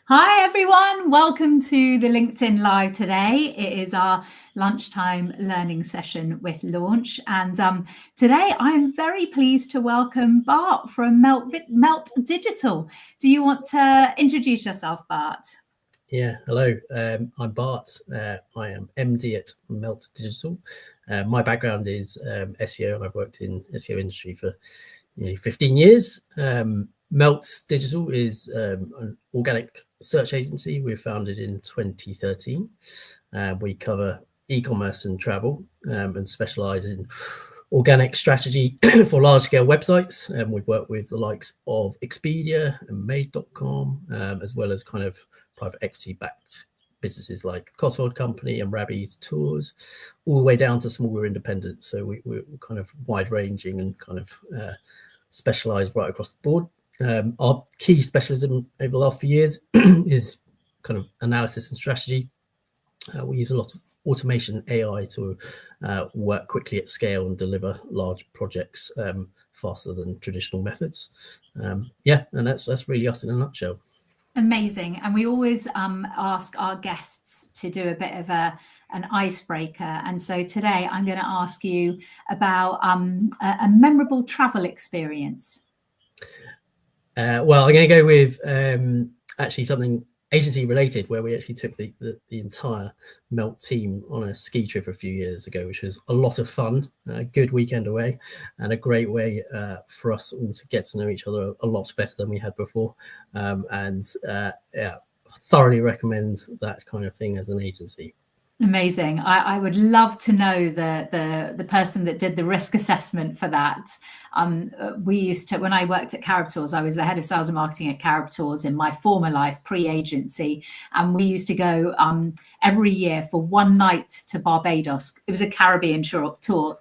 Hi everyone, welcome to the LinkedIn Live today. It is our lunchtime learning session with Launch, and today I'm very pleased to welcome Bart from Melt Digital. Do you want to introduce yourself, Bart? Yeah, hello, I'm Bart. I am MD at Melt Digital. My background is SEO, and I've worked in SEO industry for nearly 15 years. Melt Digital is an organic search agency. We were founded in 2013. We cover e-commerce and travel and specialize in organic strategy for large-scale websites. We've worked with the likes of Expedia and Made.com, as well as kind of private equity-backed businesses like Cotswold Company and Rabbi's Tours, all the way down to smaller independents. So we're kind of wide-ranging and kind of specialised right across the board. Our key specialism over the last few years is kind of analysis and strategy. We use a lot of automation, AI, to work quickly at scale and deliver large projects faster than traditional methods. And that's really us in a nutshell. Amazing. And we always ask our guests to do a bit of an icebreaker. And so today I'm going to ask you about a memorable travel experience. Well, I'm going to go with actually something agency related, where we actually took the entire Melt team on a ski trip a few years ago, which was a lot of fun, a good weekend away, and a great way for us all to get to know each other a lot better than we had before. Thoroughly recommend that kind of thing as an agency. Amazing. I would love to know the person that did the risk assessment for that. We used to, when I worked at Carib Tours, I was the head of sales and marketing at Carib Tours in my former life, pre-agency. And we used to go every year for one night to Barbados. It was a Caribbean tour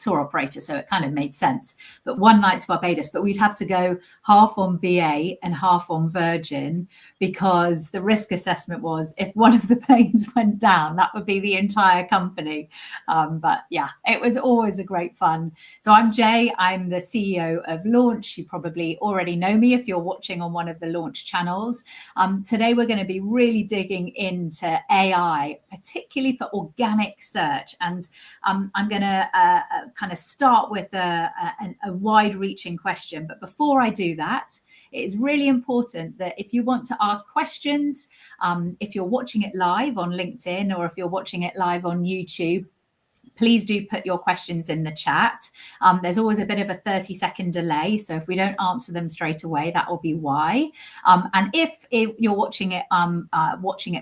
operator, so it kind of made sense. But one night to Barbados, but we'd have to go half on BA and half on Virgin, because the risk assessment was if one of the planes went down, that would be the entire company. But yeah, it was always a great fun. So I'm Jay, I'm the CEO of Launch. You probably already know me if you're watching on one of the Launch channels. Today we're going to be really digging into AI, particularly for organic search. And I'm going to kind of start with a wide-reaching question. But before I do that, it is really important that if you want to ask questions, if you're watching it live on LinkedIn or if you're watching it live on YouTube, please do put your questions in the chat. There's always a bit of a 30-second delay, so if we don't answer them straight away, that will be why. And if you're watching it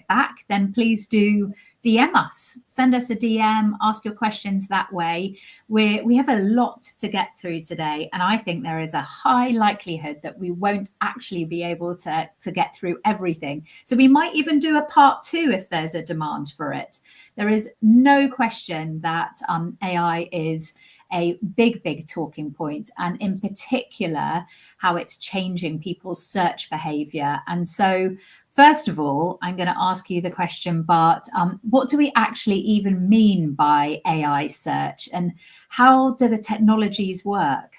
back, then please do DM us, send us a DM, ask your questions that way. We have a lot to get through today, and I think there is a high likelihood that we won't actually be able to get through everything. So we might even do a part 2 if there's a demand for it. There is no question that AI is a big talking point, and in particular, how it's changing people's search behavior. And so, first of all, I'm going to ask you the question, Bart, what do we actually even mean by AI search, and how do the technologies work?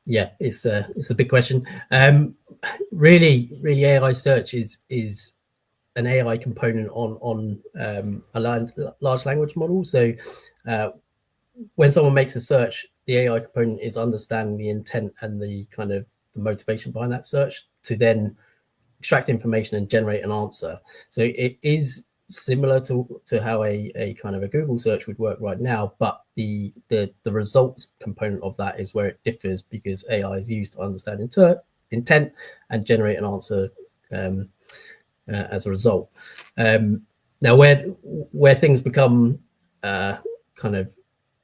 Yeah, it's a big question. Really, AI search is an AI component on a large language model. So when someone makes a search, the AI component is understanding the intent and the kind of the motivation behind that search to then extract information and generate an answer. So it is similar to how a kind of a Google search would work right now, but the results component of that is where it differs, because AI is used to understand intent and generate an answer as a result. Now, where things become kind of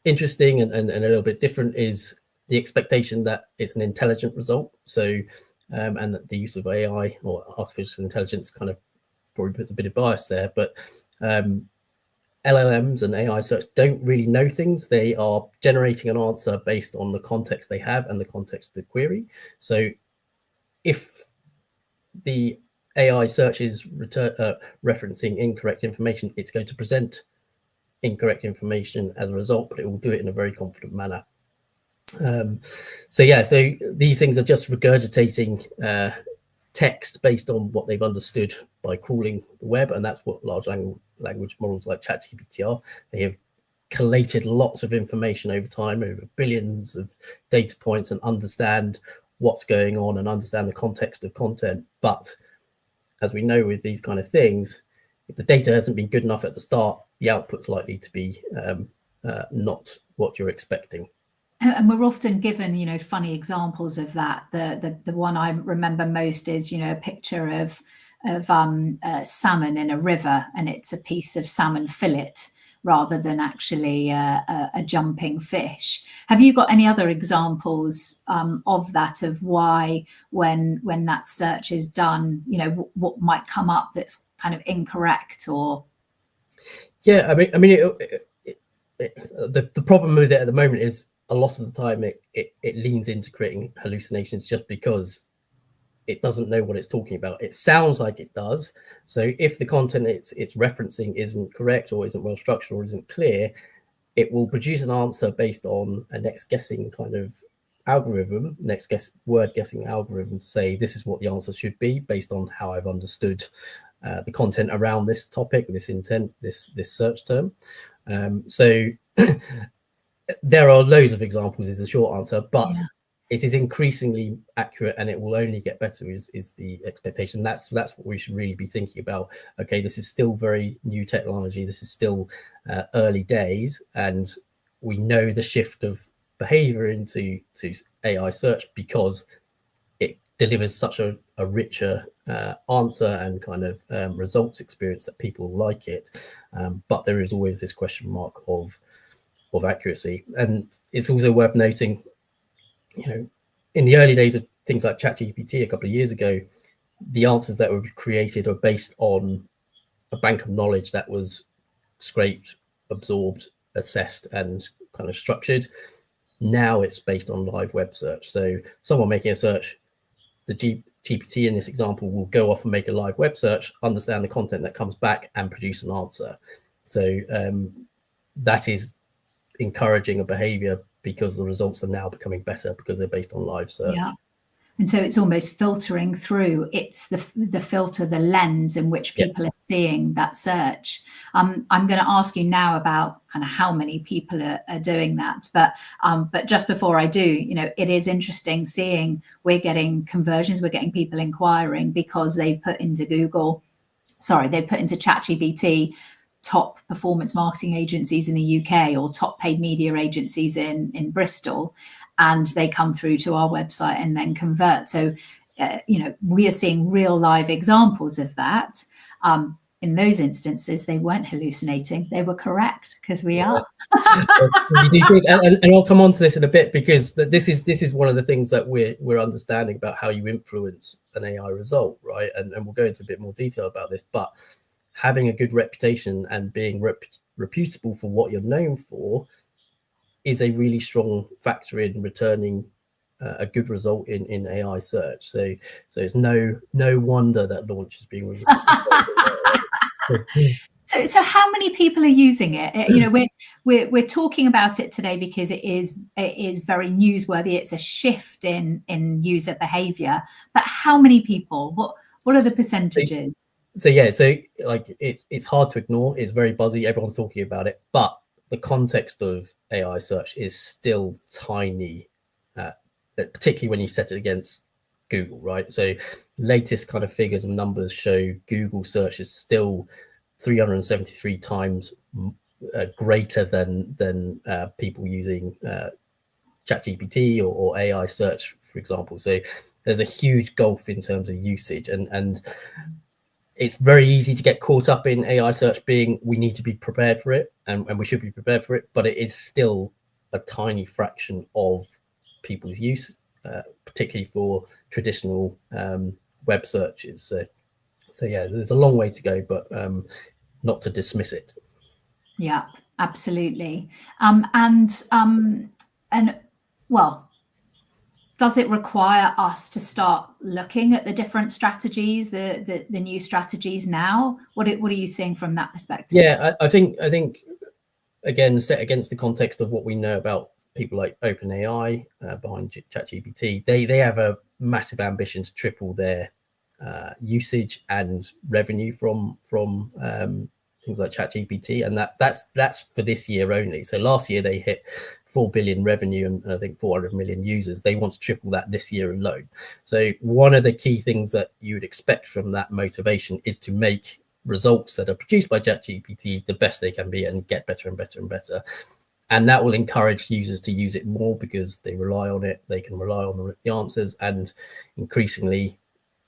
interesting and a little bit different is the expectation that it's an intelligent result. So, and that the use of AI or artificial intelligence kind of probably puts a bit of bias there. But LLMs and AI search don't really know things. They are generating an answer based on the context they have and the context of the query. So if the AI search is referencing incorrect information, it's going to present incorrect information as a result, but it will do it in a very confident manner. So these things are just regurgitating text based on what they've understood by crawling the web, and that's what large language models like ChatGPT are. They have collated lots of information over time, over billions of data points, and understand what's going on and understand the context of content. But as we know with these kind of things, if the data hasn't been good enough at the start, the output's likely to be not what you're expecting. And we're often given, you know, funny examples of that. The one I remember most is, you know, a picture of salmon in a river, and it's a piece of salmon fillet rather than actually a jumping fish. Have you got any other examples of that, of why when that search is done, you know, what might come up that's kind of incorrect? Or yeah, I mean the problem with it at the moment is a lot of the time it leans into creating hallucinations just because it doesn't know what it's talking about. It sounds like it does. So if the content it's referencing isn't correct or isn't well structured or isn't clear, it will produce an answer based on a next guessing kind of algorithm, word guessing algorithm, to say this is what the answer should be based on how I've understood the content around this topic, this intent, this search term. So there are loads of examples is the short answer, but it is increasingly accurate and it will only get better is the expectation. That's what we should really be thinking about. Okay, this is still very new technology. This is still early days, and we know the shift of behavior into AI search because it delivers such a richer answer and kind of results experience that people like it. But there is always this question mark of accuracy. And it's also worth noting, you know, in the early days of things like ChatGPT a couple of years ago, the answers that were created are based on a bank of knowledge that was scraped, absorbed, assessed, and kind of structured. Now it's based on live web search. So someone making a search, the GPT in this example will go off and make a live web search, understand the content that comes back, and produce an answer. So that is encouraging a behavior because the results are now becoming better because they're based on live search. Yeah. And so it's almost filtering through. It's the filter, the lens in which people are seeing that search. I'm going to ask you now about kind of how many people are doing that. But just before I do, you know, it is interesting seeing we're getting conversions, we're getting people inquiring because they've put into ChatGPT top performance marketing agencies in the UK or top paid media agencies in Bristol, and they come through to our website and then convert. So, you know, we are seeing real live examples of that. In those instances, they weren't hallucinating; they were correct because we are. and I'll come on to this in a bit because this is one of the things that we're understanding about how you influence an AI result, right? And we'll go into a bit more detail about this, but having a good reputation and being reputable for what you're known for is a really strong factor in returning a good result in AI search. So it's no wonder that launch is being So how many people are using it? You know, we're talking about it today because it is very newsworthy. It's a shift in user behavior. But how many people? What are the percentages? So like it's hard to ignore. It's very buzzy. Everyone's talking about it, but the context of AI search is still tiny, particularly when you set it against Google, right? So latest kind of figures and numbers show Google search is still 373 times greater than people using ChatGPT or AI search, for example. So there's a huge gulf in terms of usage, and it's very easy to get caught up in AI search being we need to be prepared for it, and we should be prepared for it, but it is still a tiny fraction of people's use, particularly for traditional web searches. So yeah, there's a long way to go, but not to dismiss it. Yeah, absolutely. And well, does it require us to start looking at the different strategies, the new strategies now? What are you seeing from that perspective? Yeah, I think again, set against the context of what we know about people like OpenAI behind ChatGPT, they have a massive ambition to triple their usage and revenue from things like ChatGPT, and that's for this year only. So last year they hit 4 billion revenue and I think 400 million users. They want to triple that this year alone. So one of the key things that you would expect from that motivation is to make results that are produced by ChatGPT the best they can be and get better and better and better. And that will encourage users to use it more because they rely on it. They can rely on the answers and increasingly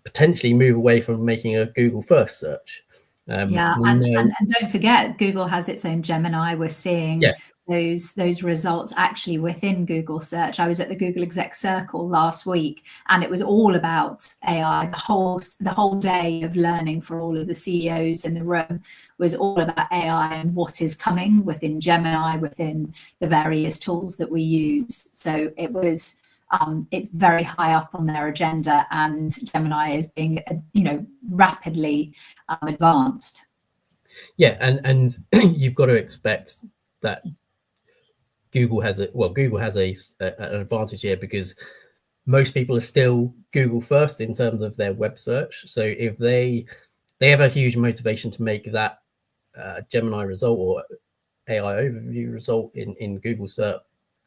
potentially move away from making a Google first search. Yeah, and don't forget, Google has its own Gemini. We're seeing those results actually within Google search. I was at the Google Exec Circle last week, and it was all about AI. The whole day of learning for all of the CEOs in the room was all about AI and what is coming within Gemini, within the various tools that we use. So it was it's very high up on their agenda, and Gemini is being rapidly advanced. Yeah, and you've got to expect that Google has an advantage here because most people are still Google first in terms of their web search. So if they have a huge motivation to make that Gemini result or AI overview result in Google search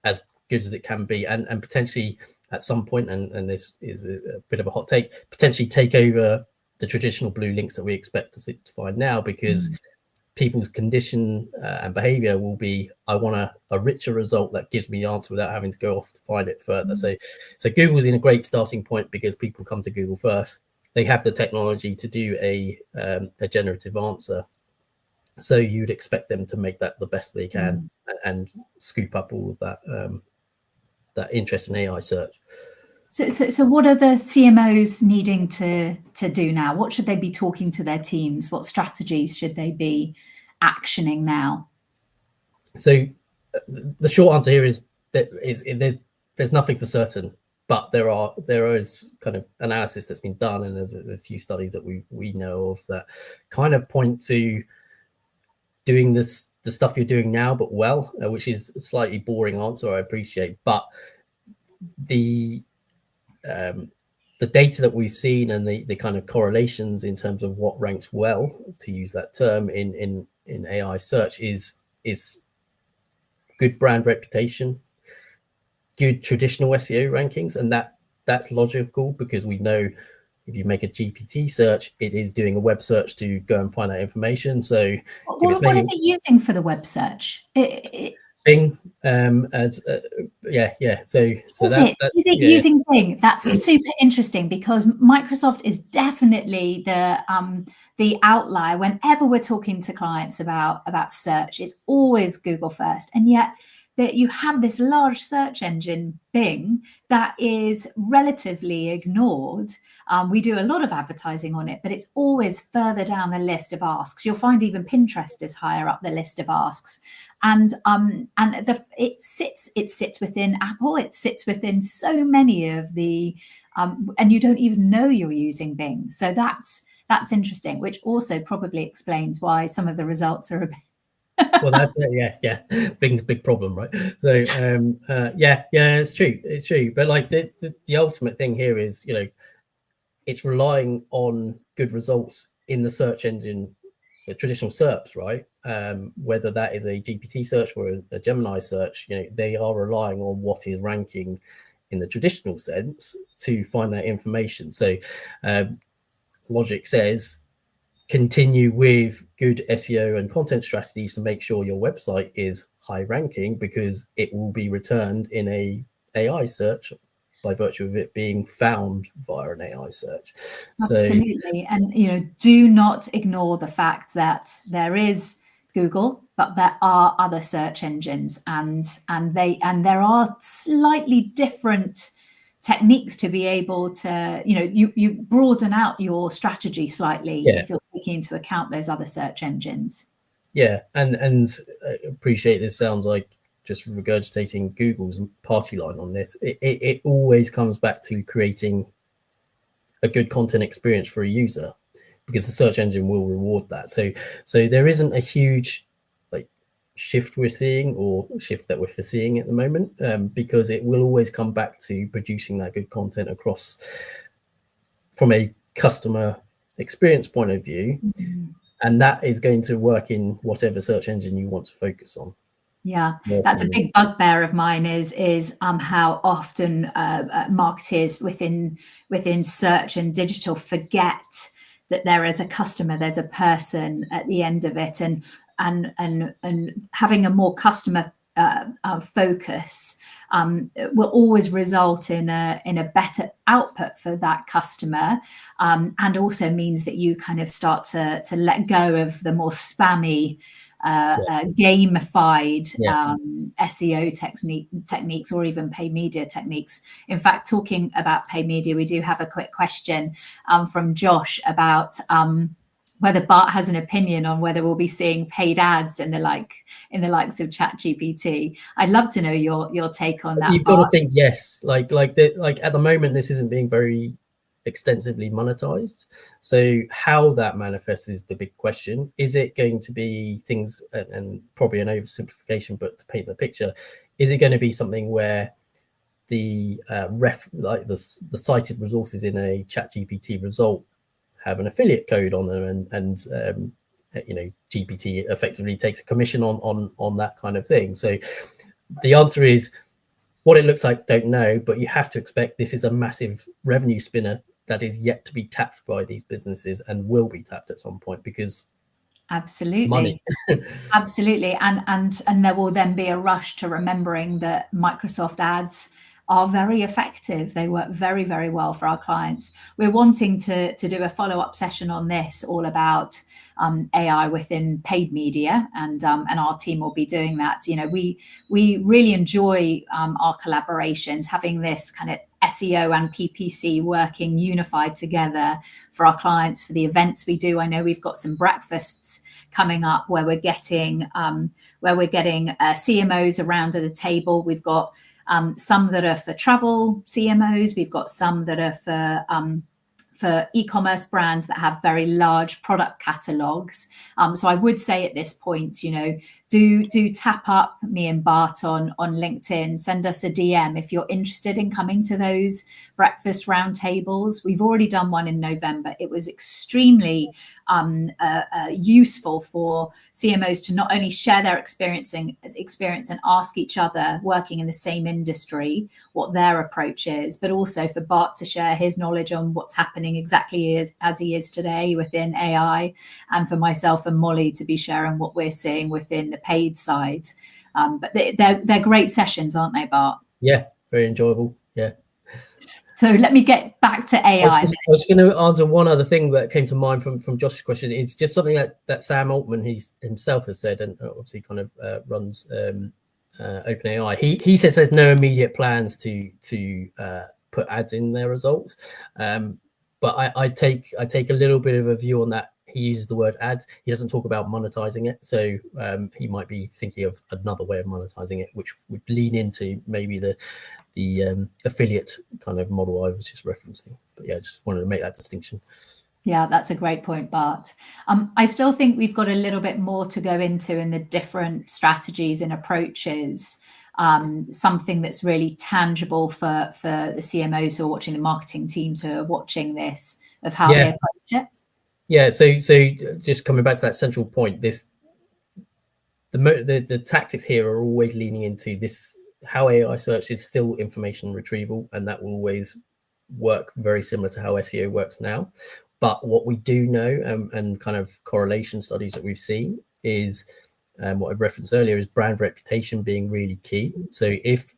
as good as it can be, and potentially at some point, and this is a bit of a hot take, potentially take over the traditional blue links that we expect to find now, because people's condition and behavior will be, I want a richer result that gives me the answer without having to go off to find it further. So Google's in a great starting point because people come to Google first. They have the technology to do a generative answer. So you'd expect them to make that the best they can and scoop up all of that interest in AI search. So what are the CMOs needing to do now? What should they be talking to their teams? What strategies should they be actioning now? So the short answer here is that there's nothing for certain, but there is kind of analysis that's been done, and there's a few studies that we know of that kind of point to doing the stuff you're doing now, but well, which is a slightly boring answer, I appreciate, but the data that we've seen and the kind of correlations in terms of what ranks well, to use that term, in AI search is good brand reputation, good traditional SEO rankings, and that's logical because we know if you make a GPT search, it is doing a web search to go and find that information. So what is it using for the web search? Bing, So that's is it using Bing? That's super interesting because Microsoft is definitely the outlier. Whenever we're talking to clients about search, it's always Google first, and yet that you have this large search engine, Bing, that is relatively ignored. We do a lot of advertising on it, but it's always further down the list of asks. You'll find even Pinterest is higher up the list of asks. And it sits within Apple. It sits within so many of the, and you don't even know you're using Bing. So that's interesting, which also probably explains why some of the results are a bit. Well, Bing's a big problem, right? So it's true. But like the ultimate thing here is, it's relying on good results in the search engine, the traditional SERPs, right? Whether that is a GPT search or a Gemini search, they are relying on what is ranking in the traditional sense to find that information. So logic says continue with good SEO and content strategies to make sure your website is high ranking, because it will be returned in a AI search by virtue of it being found via an AI search. Absolutely. And do not ignore the fact that there is Google, but there are other search engines, and there are slightly different techniques to be able to, you broaden out your strategy slightly if you're taking into account those other search engines. Yeah, and I appreciate this sounds like just regurgitating Google's party line on this. It always comes back to creating a good content experience for a user, because the search engine will reward that. So there isn't a huge shift we're seeing, or shift that we're foreseeing at the moment, because it will always come back to producing that good content across from a customer experience point of view, and that is going to work in whatever search engine you want to focus on. Yeah, that's a big bugbear of mine is how often marketers within search and digital forget that there is a customer, there's a person at the end of it, and having a more customer focus will always result in a better output for that customer, and also means that you kind of start to let go of the more spammy gamified SEO techniques or even paid media techniques. In fact, talking about paid media, we do have a quick question from Josh about whether Bart has an opinion on whether we'll be seeing paid ads in the likes of ChatGPT. I'd love to know your take on that. You've Bart. got to think yes, like at the moment this isn't being very extensively monetized, so how that manifests is the big question. Is it going to be things, and probably an oversimplification, but to paint the picture, is it going to be something where the the cited resources in a ChatGPT result have an affiliate code on them, and you know, GPT effectively takes a commission on that kind of thing? So the answer is, what it looks like, don't know, but you have to expect this is a massive revenue spinner that is yet to be tapped by these businesses and will be tapped at some point, because absolutely money. Absolutely, and there will then be a rush to remembering that Microsoft ads are very effective. They work very, very well for our clients. We're wanting to do a follow-up session on this, all about AI within paid media, and our team will be doing that. You know, we really enjoy our collaborations, having this kind of SEO and PPC working unified together for our clients, for the events we do. I know we've got some breakfasts coming up where we're getting CMOs around at a table. We've got some that are for travel CMOs. We've got some that are for e-commerce brands that have very large product catalogs. So I would say at this point, you know, do tap up me and Bart on LinkedIn. Send us a DM if you're interested in coming to those breakfast roundtables. We've already done one in November. It was extremely useful for CMOs to not only share their experience and ask each other working in the same industry what their approach is, but also for Bart to share his knowledge on what's happening exactly as he is today within AI, and for myself and Molly to be sharing what we're seeing within the paid side. But they're great sessions, aren't they, Bart? Yeah, very enjoyable. Yeah. So let me get back to AI. I was going to answer one other thing that came to mind from Josh's question. It's just something that Sam Altman himself has said, and obviously kind of runs OpenAI. He says there's no immediate plans to put ads in their results, but I take a little bit of a view on that. He uses the word ad. He doesn't talk about monetizing it, so he might be thinking of another way of monetizing it, which would lean into maybe the affiliate kind of model I was just referencing. But yeah, I just wanted to make that distinction. Yeah, that's a great point, Bart. I still think we've got a little bit more to go into in the different strategies and approaches. Something that's really tangible for the CMOs who are watching, the marketing teams who are watching this, of how they approach it. Yeah, so just coming back to that central point, the tactics here are always leaning into this. How AI search is still information retrieval, and that will always work very similar to how SEO works now. But what we do know, and kind of correlation studies that we've seen, is what I referenced earlier, is brand reputation being really key. So if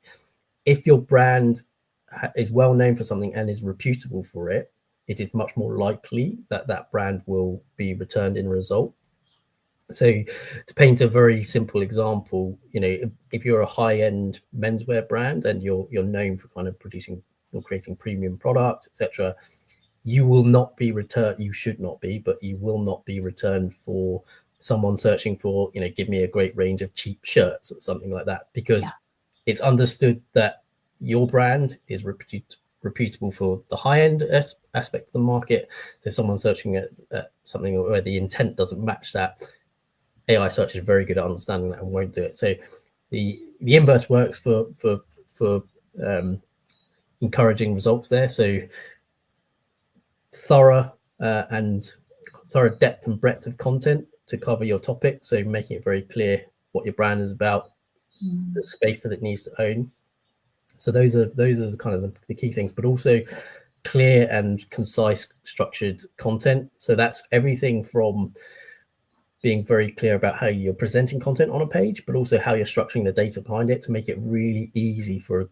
your brand is well known for something and is reputable for it, it is much more likely that that brand will be returned in a result. So to paint a very simple example, you know, if you're a high-end menswear brand and you're known for kind of producing or creating premium products, etc., you will not be returned. You should not be, but you will not be returned for someone searching for, you know, give me a great range of cheap shirts or something like that, because it's understood that your brand is reputable for the high-end aspect of the market. So someone searching at something where the intent doesn't match that, AI search is very good at understanding that and won't do it. So the inverse works for encouraging results there. So thorough depth and breadth of content to cover your topic. So making it very clear what your brand is about, the space that it needs to own. So those are the kind of the key things, but also clear and concise, structured content. So that's everything from being very clear about how you're presenting content on a page, but also how you're structuring the data behind it to make it really easy for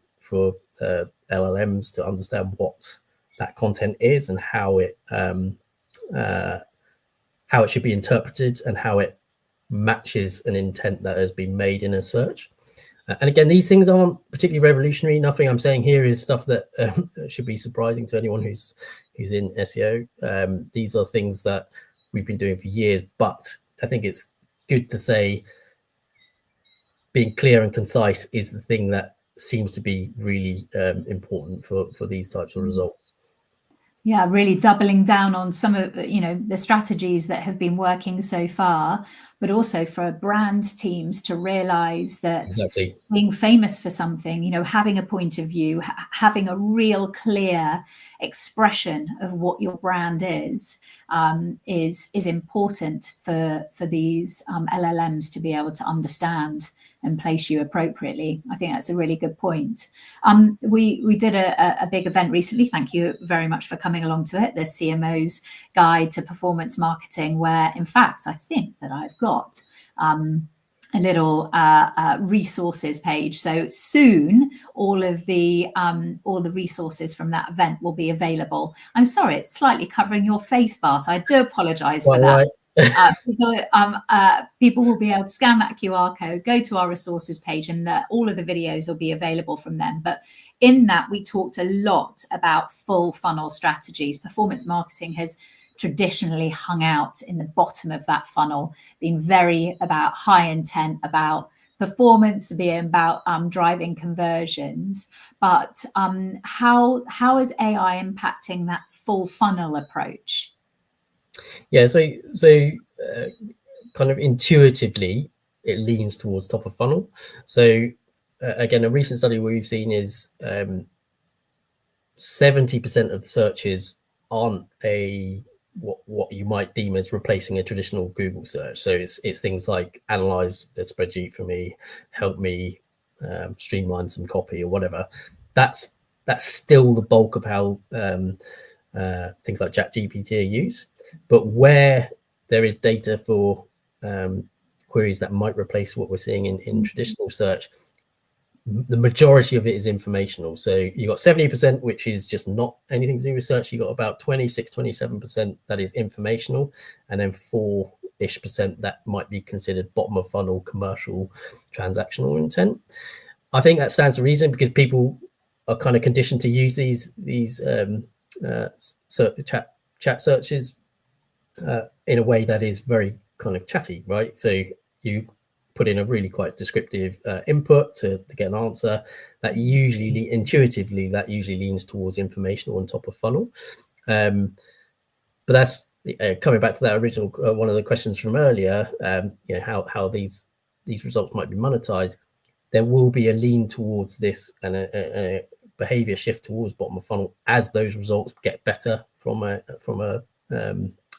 LLMs to understand what that content is and how it should be interpreted and how it matches an intent that has been made in a search. And again, these things aren't particularly revolutionary. Nothing I'm saying here is stuff that should be surprising to anyone who's in SEO. These are things that we've been doing for years, but I think it's good to say being clear and concise is the thing that seems to be really important for these types of results. Yeah, really doubling down on some of the strategies that have been working so far, but also for brand teams to realize that exactly. Being famous for something, having a point of view, having a real clear expression of what your brand is important for these LLMs to be able to understand and place you appropriately. I think that's a really good point. We did a big event recently. Thank you very much for coming along to it. The CMO's Guide to Performance Marketing, where in fact, I think that I've got a little resources page. So soon, all the resources from that event will be available. I'm sorry, it's slightly covering your face, Bart. I do apologise for that. People will be able to scan that QR code, go to our resources page, and all of the videos will be available from them. But in that, we talked a lot about full funnel strategies. Performance marketing has traditionally hung out in the bottom of that funnel, being very about high intent, about performance, being about driving conversions. But how is AI impacting that full funnel approach? Yeah, so kind of intuitively, it leans towards top of funnel. So again, a recent study we've seen is 70% of searches aren't what you might deem as replacing a traditional Google search. So it's things like analyze a spreadsheet for me, help me streamline some copy or whatever. That's still the bulk of how things like ChatGPT are used. But where there is data for queries that might replace what we're seeing in traditional search, the majority of it is informational. So you got 70%, which is just not anything to do with search. You got about 27% that is informational, and then 4-ish% that might be considered bottom of funnel, commercial, transactional intent. I think that stands to reason because people are kind of conditioned to use these chat searches in a way that is very kind of chatty, right? So you put in a really quite descriptive input to get an answer that usually intuitively leans towards informational and top of funnel. But that's coming back to that original one of the questions from earlier. How these results might be monetized. There will be a lean towards this and a behavior shift towards bottom of funnel as those results get better from a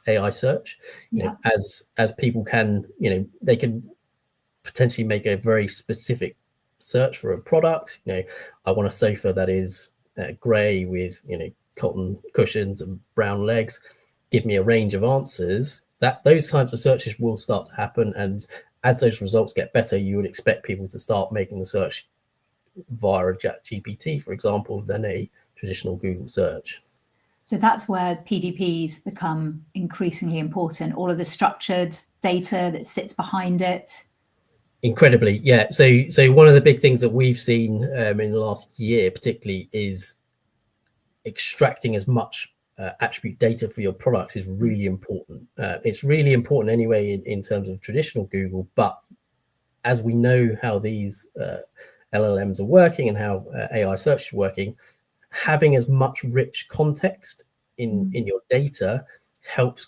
AI search. Yeah. As people can, they can potentially make a very specific search for a product. I want a sofa that is grey with cotton cushions and brown legs. Give me a range of answers. Those kinds of searches will start to happen, and as those results get better, you would expect people to start making the search via a ChatGPT, for example, than a traditional Google search. So that's where PDPs become increasingly important. All of the structured data that sits behind it. Incredibly, yeah. So one of the big things that we've seen in the last year, particularly, is extracting as much attribute data for your products is really important. It's really important anyway in terms of traditional Google, but as we know how these LLMs are working and how AI search is working, having as much rich context in your data helps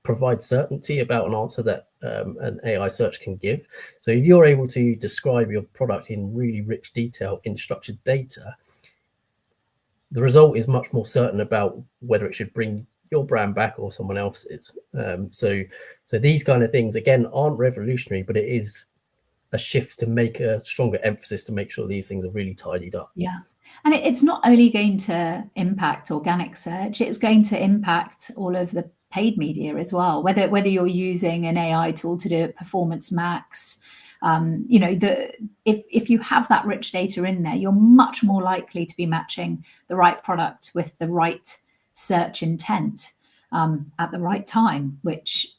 provide certainty about an answer that an AI search can give. So if you're able to describe your product in really rich detail in structured data, the result is much more certain about whether it should bring your brand back or someone else's. So these kind of things, again, aren't revolutionary, but it is a shift to make a stronger emphasis to make sure these things are really tidied up. Yeah. And it's not only going to impact organic search, it's going to impact all of the paid media as well, whether you're using an AI tool to do it, Performance Max. If you have that rich data in there, you're much more likely to be matching the right product with the right search intent at the right time, which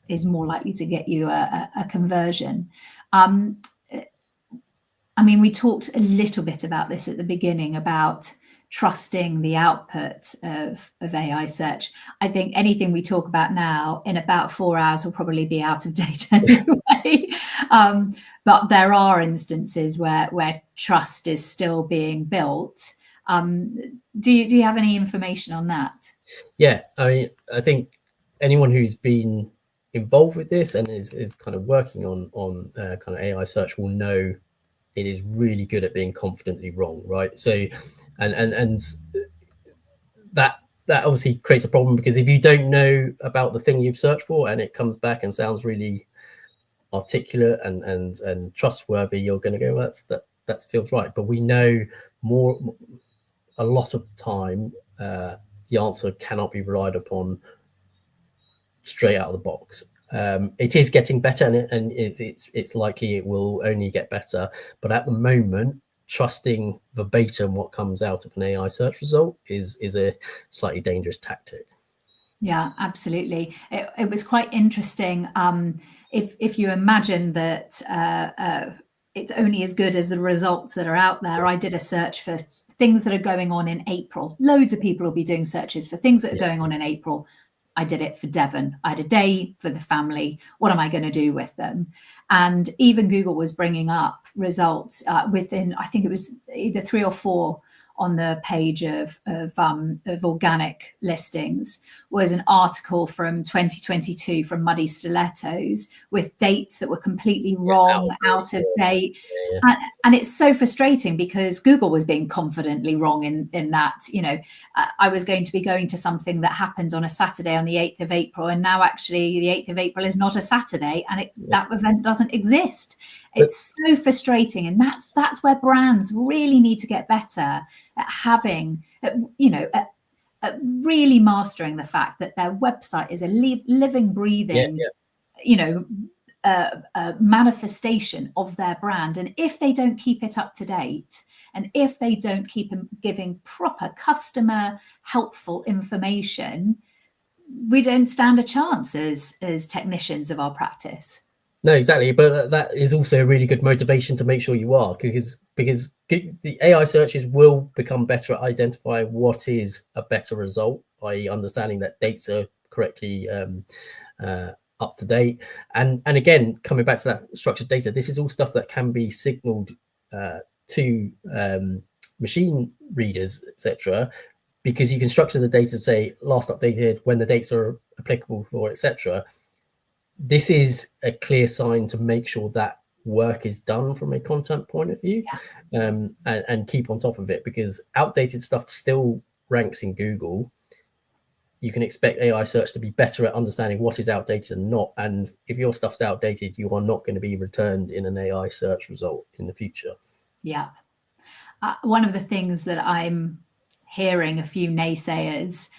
is more likely to get you a conversion. We talked a little bit about this at the beginning about trusting the output of AI search. I think anything we talk about now in about 4 hours will probably be out of date anyway. But there are instances where trust is still being built. Do you have any information on that? Yeah, I think anyone who's been involved with this and is kind of working on kind of AI search will know it is really good at being confidently wrong, right? So, and that obviously creates a problem, because if you don't know about the thing you've searched for and it comes back and sounds really articulate and trustworthy, you're going to go, well, that feels right. But we know a lot of the time, the answer cannot be relied upon straight out of the box. It is getting better, and it's likely it will only get better. But at the moment, trusting verbatim what comes out of an AI search result is a slightly dangerous tactic. Yeah, absolutely. It was quite interesting. If you imagine that it's only as good as the results that are out there. I did a search for things that are going on in April. Loads of people will be doing searches for things that are going on in April. I did it for Devon. I had a day for the family. What am I going to do with them? And even Google was bringing up results within, I think it was either 3 or 4 on the page of organic listings, was an article from 2022 from Muddy Stilettos with dates that were completely wrong, out of date. And it's so frustrating because Google was being confidently wrong in that, I was going to be going to something that happened on a Saturday on the 8th of April. And now actually the 8th of April is not a Saturday, and that event doesn't exist. It's so frustrating. And that's where brands really need to get better at having, at really mastering the fact that their website is a living, breathing, a manifestation of their brand. And if they don't keep it up to date, and if they don't keep giving proper customer helpful information, we don't stand a chance as technicians of our practice. No, exactly. But that is also a really good motivation to make sure you are, because the AI searches will become better at identifying what is a better result, i.e. understanding that dates are correctly up to date. And again, coming back to that structured data, this is all stuff that can be signaled to machine readers, etc., because you can structure the data to say last updated, when the dates are applicable for, etc. This is a clear sign to make sure that work is done from a content point of view, and keep on top of it, because outdated stuff still ranks in Google. You can expect AI search to be better at understanding what is outdated and not. And if your stuff's outdated, you are not going to be returned in an AI search result in the future. Yeah. One of the things that I'm hearing a few naysayers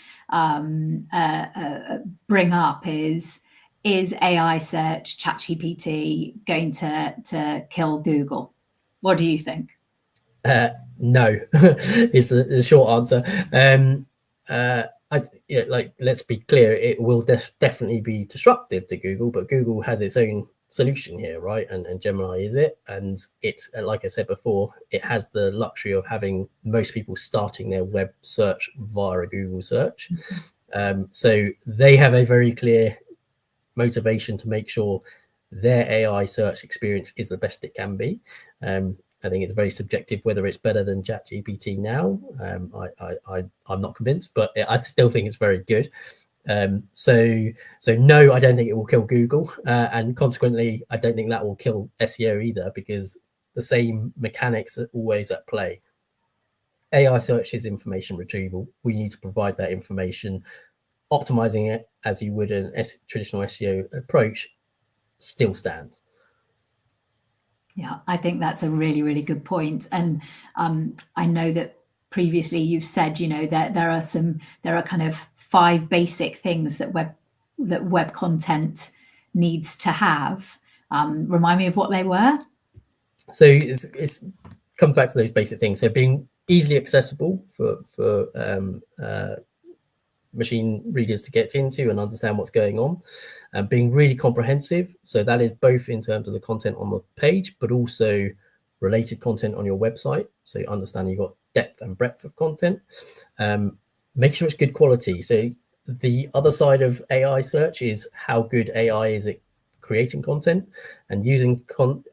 bring up is AI search, ChatGPT, going to kill Google? What do you think? No, is the short answer. Let's be clear, it will definitely be disruptive to Google, but Google has its own solution here, right? And Gemini is it, and it's like I said before, it has the luxury of having most people starting their web search via a Google search. So they have a very clear motivation to make sure their AI search experience is the best it can be. I think it's very subjective whether it's better than ChatGPT now. I'm not convinced, but I still think it's very good. So no, I don't think it will kill Google, and consequently, I don't think that will kill SEO either, because the same mechanics are always at play. AI search is information retrieval. We need to provide that information. Optimizing it as you would an traditional SEO approach still stands. Yeah, I think that's a really, really good point. And I know that previously you've said, that there are kind of 5 basic things that web content needs to have. Remind me of what they were. So it comes back to those basic things. So being easily accessible for machine readers to get into and understand what's going on, and being really comprehensive. So that is both in terms of the content on the page, but also related content on your website. So understanding you've got depth and breadth of content. Making sure it's good quality. So the other side of AI search is how good AI is at creating content, and using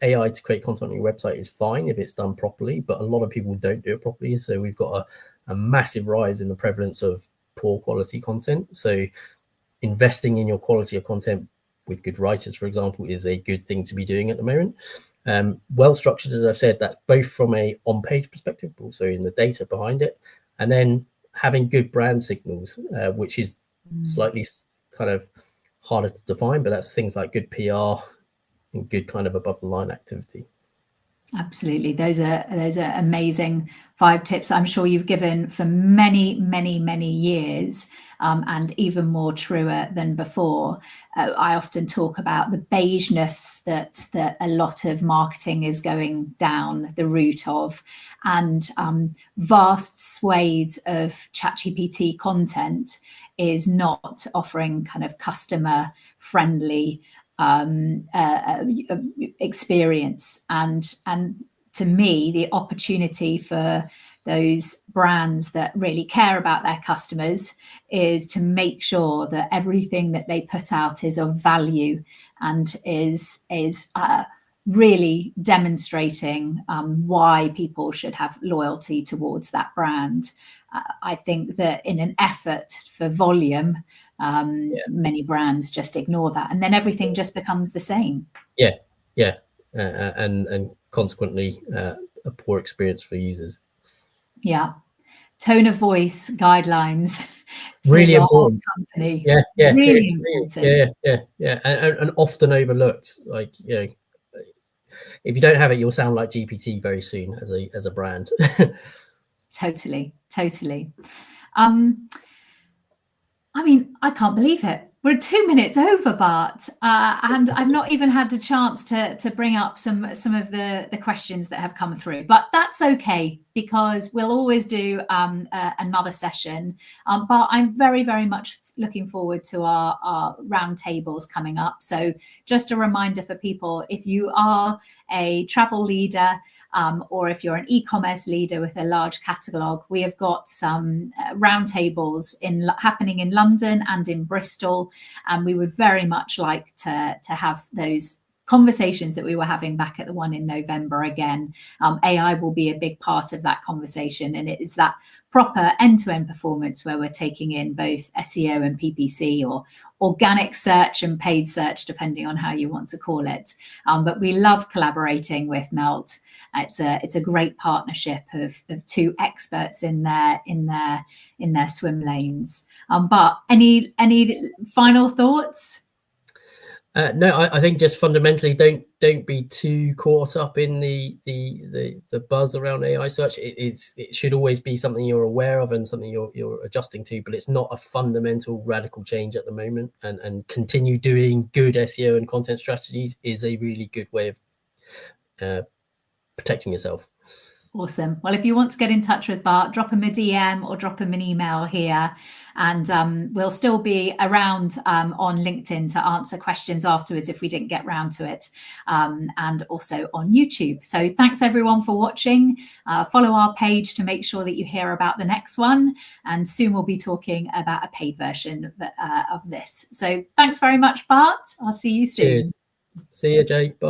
AI to create content on your website is fine if it's done properly, but a lot of people don't do it properly. So we've got a massive rise in the prevalence of poor quality content. So investing in your quality of content with good writers, for example, is a good thing to be doing at the moment. Well structured, as I've said, that's both from a on-page perspective, but also in the data behind it. And then having good brand signals, which is slightly kind of harder to define, but that's things like good PR and good kind of above the line activity. Absolutely. Those are amazing 5 tips I'm sure you've given for many, many, many years, and even more truer than before. I often talk about the beigeness that a lot of marketing is going down the route of, and vast swathes of ChatGPT content is not offering kind of customer friendly experience, and to me the opportunity for those brands that really care about their customers is to make sure that everything that they put out is of value and is really demonstrating why people should have loyalty towards that brand. I think that in an effort for volume, many brands just ignore that, and then everything just becomes the same. And consequently a poor experience for users. Tone of voice guidelines really important company. Really important. And often overlooked. Like, if you don't have it, you'll sound like GPT very soon as a brand. Totally. I mean, I can't believe it. We're 2 minutes over, Bart, and I've not even had the chance to bring up some of the questions that have come through. But that's okay, because we'll always do another session. But I'm very, very much looking forward to our roundtables coming up. So just a reminder for people, if you are a travel leader, or if you're an e-commerce leader with a large catalogue, we have got some roundtables happening in London and in Bristol, and we would very much like to have those conversations that we were having back at the one in November again. AI will be a big part of that conversation, and it is that proper end-to-end performance where we're taking in both SEO and PPC, or organic search and paid search, depending on how you want to call it. But we love collaborating with Melt. It's a great partnership of 2 experts in their swim lanes. But any final thoughts? No, I think just fundamentally don't be too caught up in the buzz around AI search. It should always be something you're aware of and something you're adjusting to, but it's not a fundamental radical change at the moment. And continue doing good SEO and content strategies is a really good way of protecting yourself. Awesome. Well, if you want to get in touch with Bart, drop him a DM or drop him an email here, and we'll still be around on LinkedIn to answer questions afterwards if we didn't get round to it, and also on YouTube. So thanks everyone for watching. Follow our page to make sure that you hear about the next one, and soon we'll be talking about a paid version of this. So thanks very much, Bart. I'll see you soon. Cheers. See you, Jay. Bye.